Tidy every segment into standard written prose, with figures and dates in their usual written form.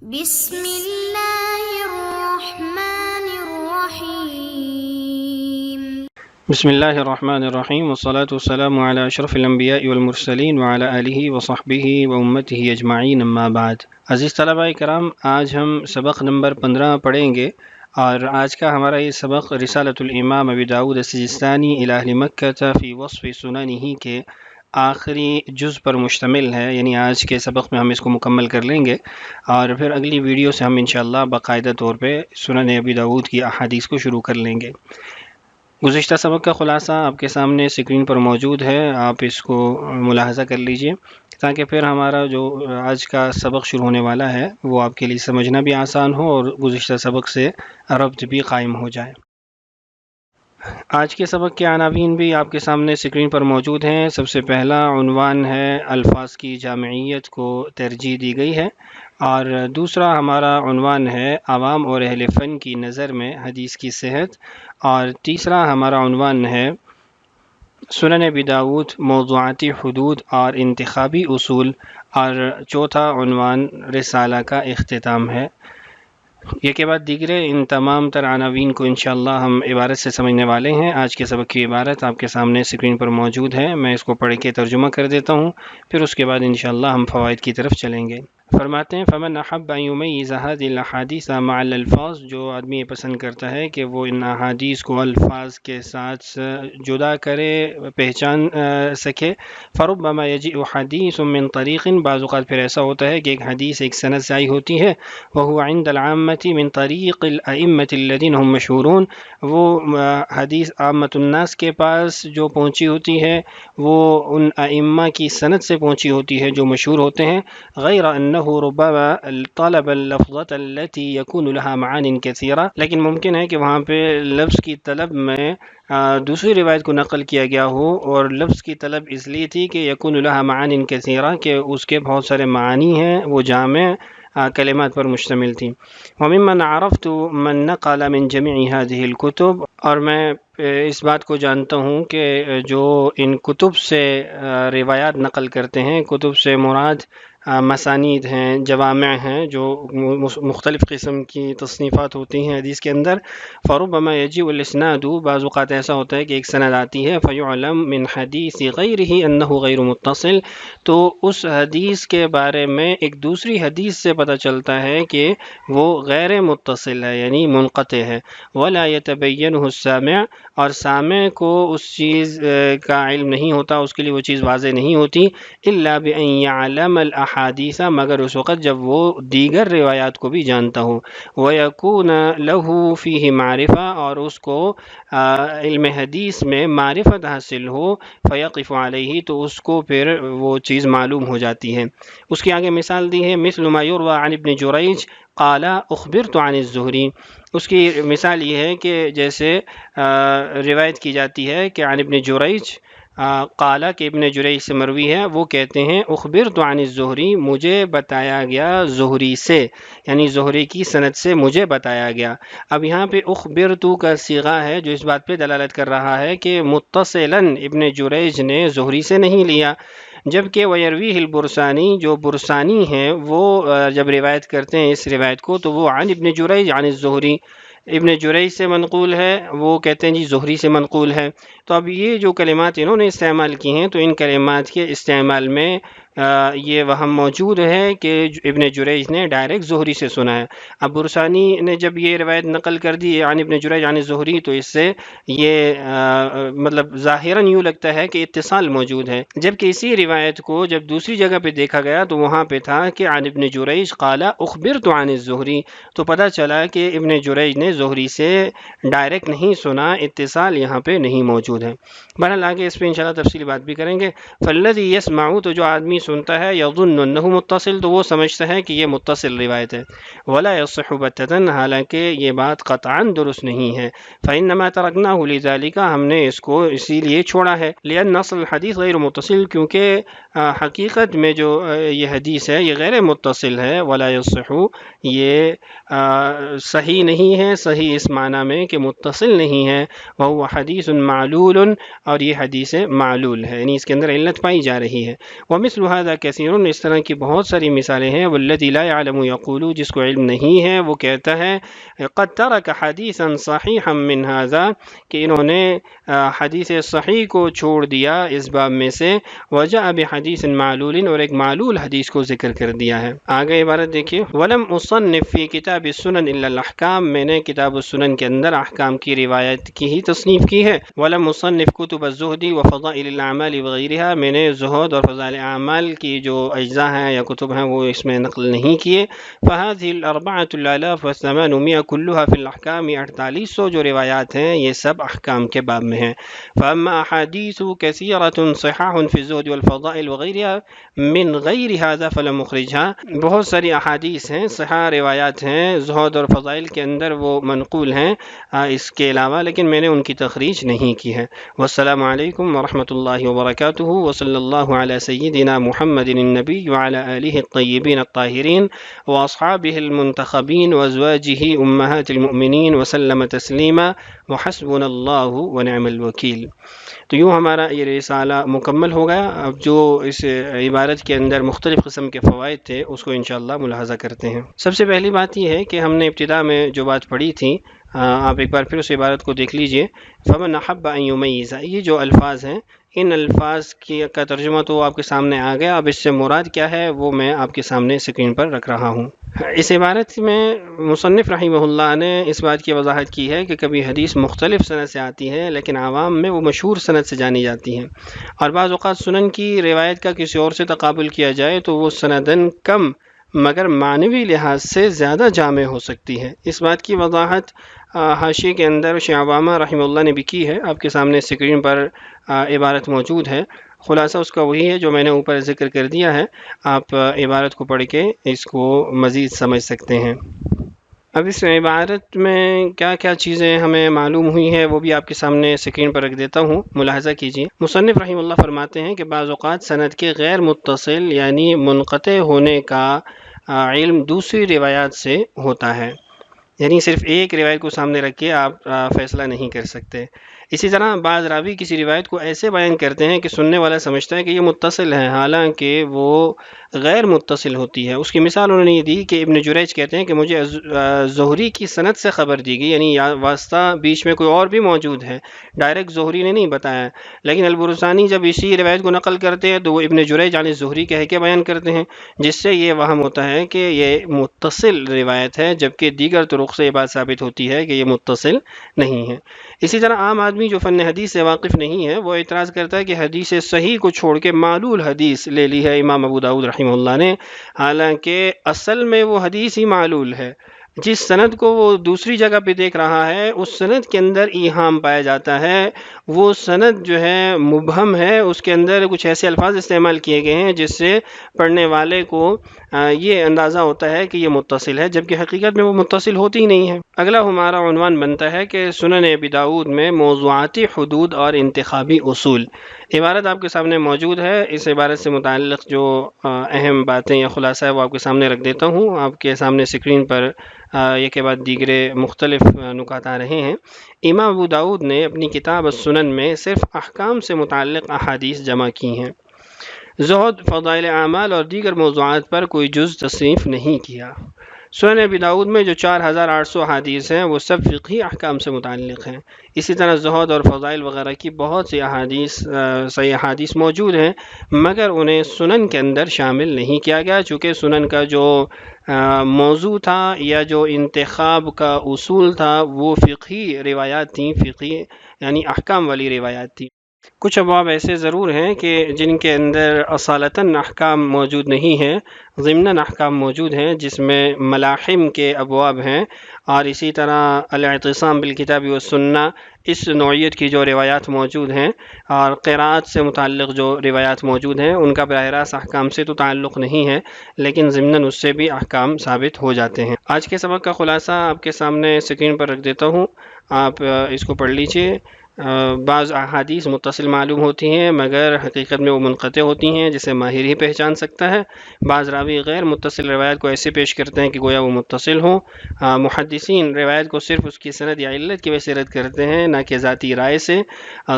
بسم اللہ الرحمن الرحیم بسم اللہ الرحمن الرحیم والصلاة والسلام علی اشرف الانبیاء والمرسلین وعلی آلہ وصحبہ وامتہ اجمعین اما بعد۔ عزیز طلباء کرام، آج ہم سبق نمبر 15 پڑھیں گے، اور آج کا ہمارا یہ سبق رسالۃ الامام ابی داؤد السجستانی الی اہل مکہ فی وصف سننہ کے آخری جز پر مشتمل ہے، یعنی آج کے سبق میں ہم اس کو مکمل کر لیں گے، اور پھر اگلی ویڈیو سے ہم انشاءاللہ باقاعدہ طور پہ سنن ابی داؤد کی احادیث کو شروع کر لیں گے۔ گزشتہ سبق کا خلاصہ آپ کے سامنے اسکرین پر موجود ہے، آپ اس کو ملاحظہ کر لیجئے تاکہ پھر ہمارا جو آج کا سبق شروع ہونے والا ہے وہ آپ کے لیے سمجھنا بھی آسان ہو اور گزشتہ سبق سے ربط بھی قائم ہو جائے۔ آج کے سبق کے عناوین بھی آپ کے سامنے اسکرین پر موجود ہیں۔ سب سے پہلا عنوان ہے الفاظ کی جامعیت کو ترجیح دی گئی ہے، اور دوسرا ہمارا عنوان ہے عوام اور اہل فن کی نظر میں حدیث کی صحت، اور تیسرا ہمارا عنوان ہے سنن ابی داؤد موضوعاتی حدود اور انتخابی اصول، اور چوتھا عنوان رسالہ کا اختتام ہے۔ یہ کے بعد دیگرے ان تمام تر عناوین کو انشاءاللہ ہم عبارت سے سمجھنے والے ہیں۔ آج کے سبق کی عبارت آپ کے سامنے اسکرین پر موجود ہے، میں اس کو پڑھ کے ترجمہ کر دیتا ہوں، پھر اس کے بعد انشاءاللہ ہم فوائد کی طرف چلیں گے۔ فرماتے ہیں فمن احب ان یمیز هذه الاحادیث مع الالفاظ، جو آدمی یہ پسند کرتا ہے کہ وہ ان احادیث کو الفاظ کے ساتھ جدا کرے، پہچان سکے، فربما یجیء حدیث من طریق، بعض اوقات پھر ایسا ہوتا ہے کہ ایک حدیث ایک سند سے آئی ہوتی ہے، وهو عند العامة من طریق الائمة الذين هم مشهورون، وہ حدیث عامۃ الناس کے پاس جو پہنچی ہوتی ہے وہ ان ائمہ کی سند سے پہنچی ہوتی ہے جو مشہور ہوتے ہیں، غیر انہ ربما طلب اللفظة التي يكون لها معان كثيرة، لیکن ممکن ہے کہ وہاں پہ لفظ کی طلب میں دوسری روایت کو نقل کیا گیا ہو، اور لفظ کی طلب اس لیے تھی کہ یکون لها معان كثيرة، کہ اس کے بہت سارے معانی ہیں، وہ جامع کلمات پر مشتمل تھی۔ وممن عرفت من نقل من جميع هذه الكتب، اور میں اس بات کو جانتا ہوں کہ جو ان کتب سے روایات نقل کرتے ہیں، کتب سے مراد مسانید ہیں، جوامع ہیں، جو مختلف قسم کی تصنیفات ہوتی ہیں حدیث کے اندر، فربما یجیء الاسناد، بعض اوقات ایسا ہوتا ہے کہ ایک سند آتی ہے، فیعلم من حدیث غیرہ انہ غیر متصل، تو اس حدیث کے بارے میں ایک دوسری حدیث سے پتہ چلتا ہے کہ وہ غیر متصل ہے، یعنی منقطع ہے، ولا یتبینہ السامع، اور سامع کو اس چیز کا علم نہیں ہوتا، اس کے لیے وہ چیز واضح نہیں ہوتی، الا بان یعلم الاحادیث، مگر اس وقت جب وہ دیگر روایات کو بھی جانتا ہو، ویکون لہ فیہ معرفہ، اور اس کو علم حدیث میں معرفت حاصل ہو، فیقف علیہ، تو اس کو پھر وہ چیز معلوم ہو جاتی ہے۔ اس کی آگے مثال دی ہے، مثل ما یروی عن ابن جریج قال اخبرت عن الزہری، اس کی مثال یہ ہے کہ جیسے روایت کی جاتی ہے کہ عن ابن جریج قال، کہ ابن جریج سے مروی ہے، وہ کہتے ہیں اخبرت عن الزہری، مجھے بتایا گیا زہری سے، یعنی زہری کی سند سے مجھے بتایا گیا۔ اب یہاں پہ اخبرت کا صیغہ ہے جو اس بات پہ دلالت کر رہا ہے کہ متصلاً ابن جریج نے زہری سے نہیں لیا، جبکہ ویرویہ البرسانی، جو برسانی ہیں وہ جب روایت کرتے ہیں اس روایت کو تو وہ عن ابن جریج عن الزہری، ابن جریج سے منقول ہے، وہ کہتے ہیں جی زہری سے منقول ہے۔ تو اب یہ جو کلمات انہوں نے استعمال کی ہیں، تو ان کلمات کے استعمال میں یہ وہم موجود ہے کہ ابن جریج نے ڈائریکٹ زہری سے سنا ہے۔ اب برسانی نے جب یہ روایت نقل کر دی عن ابن جریج عن زہری، تو اس سے یہ مطلب ظاہراً یوں لگتا ہے کہ اتصال موجود ہے، جبکہ اسی روایت کو جب دوسری جگہ پہ دیکھا گیا تو وہاں پہ تھا کہ عن ابن جریج قال اخبرت عن الزہری، تو پتہ چلا کہ ابن جریج نے زہری سے ڈائریکٹ نہیں سنا، اتصال یہاں پہ نہیں موجود ہے۔ بہرحال آگے اس پہ انشاءاللہ تفصیلی بات بھی کریں گے۔ فالذی یسمع، تو جو آدمی سنتا ہے، یظن انہ متصل، تو وہ سمجھتا ہے کہ یہ متصل روایت ہے، ولا یصح بتۃ، حالانکہ یہ بات قطعاً درست نہیں ہے، فانما ترکناہ لذلک، ہم نے اس کو اسی لیے چھوڑا ہے، لان اصل الحدیث غیر متصل، کیونکہ حقیقت میں جو یہ حدیث ہے یہ غیر متصل ہے، ولا یصح، یہ صحیح نہیں ہے، صحیح اس معنی میں کہ متصل نہیں ہے، وهو حدیث معلول، اور یہ حدیث معلول ہے، یعنی اس کے اندر علت پائی جا رہی ہے۔ ومثل هذا كثير، اس طرح کی بہت ساری مثالیں ہیں. والذی لا يعلم يقول، جس کو علم نہیں ہے وہ کہتا ہے قد ترک حدیثا صحیحا من هذا، کہ انہوں نے حدیث صحیح کو چھوڑ دیا اس باب میں سے. وجاء بحدیث معلول، اور ایک معلول حدیث کو ذکر کر دیا ہے. آگے عبارت دیکھیے. ولم اصنف فی کتاب السنن الا الاحکام، میں نے کتاب السنن کے اندر احکام کی روایت کی ہی تصنیف کی ہے. ولم اصنف کتب الزہد وفضائل الاعمال وغیرہ، میں نے زہد اور فضائل اعمال کی جو اجزاء ہیں یا کتب ہیں وہ اس میں نقل نہیں کیے. فهذه الاربعة الالاف والثمانمائة كلها في الاحکام، 4800 جو روایات ہیں یہ سب احکام کے باب میں ہیں. فاما احادیث كثيرة صحاح في الزہد والفضائل وغیرها من غیر هذا فلم اخرجها، بہت ساری احادیث ہیں صحاح روایات ہیں زہد اور فضائل کے اندر وہ منقول ہیں اس کے علاوہ، لیکن میں نے ان کی تخریج نہیں کی ہے. والسلام علیکم ورحمۃ اللہ وبرکاتہ، وصلی اللہ علی سیدنا محمد النبی وعلی آلہ الطیبین الطاہرین واصحابہ المنتخبین وازواجہ امہات المؤمنین وسلم تسلیما وحسبنا اللہ ونعم الوکیل. تو یوں ہمارا یہ رسالہ مکمل ہو گیا. اب جو اس عبارت کے اندر مختلف قسم کے فوائد تھے اس کو انشاءاللہ ملاحظہ کرتے ہیں. سب سے پہلی بات یہ ہے کہ ہم نے ابتدا میں جو بات پڑھی تھی، آپ ایک بار پھر اس عبارت کو دیکھ لیجئے. فمن احب ان یمیز، یہ جو الفاظ ہیں ان الفاظ کا ترجمہ تو آپ کے سامنے آ گیا. اب اس سے مراد کیا ہے وہ میں آپ کے سامنے اسکرین پر رکھ رہا ہوں. اس عبارت میں مصنف رحمہ اللہ نے اس بات کی وضاحت کی ہے کہ کبھی حدیث مختلف سند سے آتی ہے لیکن عوام میں وہ مشہور سند سے جانی جاتی ہیں، اور بعض اوقات سنن کی روایت کا کسی اور سے تقابل کیا جائے تو وہ سندن کم مگر معنوی لحاظ سے زیادہ جامع ہو سکتی ہے. اس بات کی وضاحت حاشیے کے اندر شیخ عوامہ رحمہ اللہ نے بھی کی ہے. آپ کے سامنے اسکرین پر عبارت موجود ہے. خلاصہ اس کا وہی ہے جو میں نے اوپر ذکر کر دیا ہے. آپ عبارت کو پڑھ کے اس کو مزید سمجھ سکتے ہیں. اب اس عبارت میں کیا کیا چیزیں ہمیں معلوم ہوئی ہیں وہ بھی آپ کے سامنے اسکرین پر رکھ دیتا ہوں، ملاحظہ کیجیے. مصنف رحمہ اللہ فرماتے ہیں کہ بعض اوقات سند کے غیر متصل یعنی منقطع ہونے کا علم دوسری روایات سے ہوتا ہے، یعنی صرف ایک روایت کو سامنے رکھ کے آپ فیصلہ نہیں کر سکتے. اسی طرح بعض راوی کسی روایت کو ایسے بیان کرتے ہیں کہ سننے والا سمجھتا ہے کہ یہ متصل ہے حالانکہ وہ غیر متصل ہوتی ہے. اس کی مثال انہوں نے یہ دی کہ ابن جریج کہتے ہیں کہ مجھے زہری کی سند سے خبر دی گئی، یعنی واسطہ بیچ میں کوئی اور بھی موجود ہے، ڈائریکٹ زہری نے نہیں بتایا. لیکن البرسانی جب اسی روایت کو نقل کرتے ہیں تو وہ ابن جریج عن زہری کہہ کے بیان کرتے ہیں، جس سے یہ وہم ہوتا ہے کہ یہ متصل روایت ہے، جبکہ دیگر طرق سے یہ بات ثابت ہوتی ہے کہ یہ متصل نہیں ہے. اسی طرح عام آدمی جو فن حدیث سے واقف نہیں ہے وہ اعتراض کرتا ہے کہ حدیث صحیح کو چھوڑ کے معلول حدیث لے لی ہے امام ابو داؤد رحمہ اللہ نے، حالانکہ اصل میں وہ حدیث ہی معلول ہے. جس سند کو وہ دوسری جگہ پہ دیکھ رہا ہے اس سند کے اندر ایہام پایا جاتا ہے، وہ سند جو ہے مبہم ہے، اس کے اندر کچھ ایسے الفاظ استعمال کیے گئے ہیں جس سے پڑھنے والے کو یہ اندازہ ہوتا ہے کہ یہ متصل ہے، جبکہ حقیقت میں وہ متصل ہوتی ہی نہیں ہے. اگلا ہمارا عنوان بنتا ہے کہ سنن ابی داؤد میں موضوعاتی حدود اور انتخابی اصول. عبارت آپ کے سامنے موجود ہے. اس عبارت سے متعلق جو اہم باتیں یا خلاصہ ہے وہ آپ کے سامنے رکھ دیتا ہوں. آپ کے سامنے اسکرین پر یہ کے بعد دیگرے مختلف نکات آ رہے ہیں. امام ابو داؤد نے اپنی کتاب السنن میں صرف احکام سے متعلق احادیث جمع کی ہیں، زہد، فضائل اعمال اور دیگر موضوعات پر کوئی جز تصنیف نہیں کیا. سنن ابی داؤد میں جو 4800 احادیث ہیں وہ سب فقہی احکام سے متعلق ہیں. اسی طرح زہد اور فضائل وغیرہ کی بہت سی صحیح احادیث موجود ہیں، مگر انہیں سنن کے اندر شامل نہیں کیا گیا، چونکہ سنن کا جو موضوع تھا یا جو انتخاب کا اصول تھا وہ فقہی روایات تھیں، فقہی یعنی احکام والی روایات تھیں. کچھ ابواب ایسے ضرور ہیں کہ جن کے اندر اصالتاً احکام موجود نہیں ہیں، ضمناً احکام موجود ہیں، جس میں ملاحم کے ابواب ہیں، اور اسی طرح الاعتصام بالکتاب والسنہ اس نوعیت کی جو روایات موجود ہیں، اور قراءت سے متعلق جو روایات موجود ہیں ان کا براہ راست احکام سے تو تعلق نہیں ہے، لیکن ضمناً اس سے بھی احکام ثابت ہو جاتے ہیں. آج کے سبق کا خلاصہ آپ کے سامنے اسکرین پر رکھ دیتا ہوں، آپ اس کو پڑھ لیجئے. بعض احادیث متصل معلوم ہوتی ہیں مگر حقیقت میں وہ منقطع ہوتی ہیں جسے ماہر ہی پہچان سکتا ہے۔ بعض راوی غیر متصل روایت کو ایسے پیش کرتے ہیں کہ گویا وہ متصل ہوں۔ محدثین روایت کو صرف اس کی سند یا علت کی وجہ سے رد کرتے ہیں، نہ کہ ذاتی رائے سے۔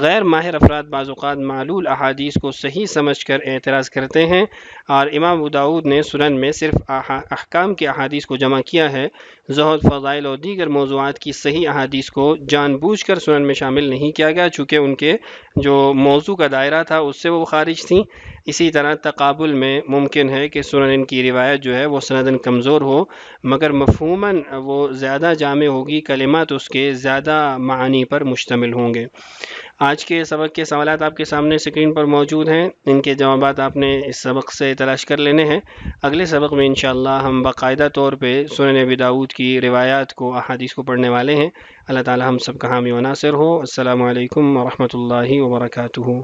غیر ماہر افراد بعض اوقات معلول احادیث کو صحیح سمجھ کر اعتراض کرتے ہیں، اور امام ابو داؤد نے سنن میں صرف احکام کی احادیث کو جمع کیا ہے، زہد، فضائل اور دیگر موضوعات کی صحیح احادیث کو جان بوجھ کر سنن میں شامل نہیں کیا گیا، چونکہ ان کے جو موضوع کا دائرہ تھا اس سے وہ خارج تھیں۔ اسی طرح تقابل میں ممکن ہے کہ سنن کی روایت جو ہے وہ سندن کمزور ہو مگر مفہوماً وہ زیادہ جامع ہوگی، کلمات اس کے زیادہ معانی پر مشتمل ہوں گے۔ آج کے سبق کے سوالات آپ کے سامنے اسکرین پر موجود ہیں، ان کے جوابات آپ نے اس سبق سے تلاش کر لینے ہیں۔ اگلے سبق میں انشاءاللہ ہم باقاعدہ طور پہ سنن ابی داؤد کی روایات کو، احادیث کو پڑھنے والے ہیں۔ اللہ تعالی ہم سب کا حامی و ناصر ہو۔ السلام علیکم ورحمۃ اللہ وبرکاتہ۔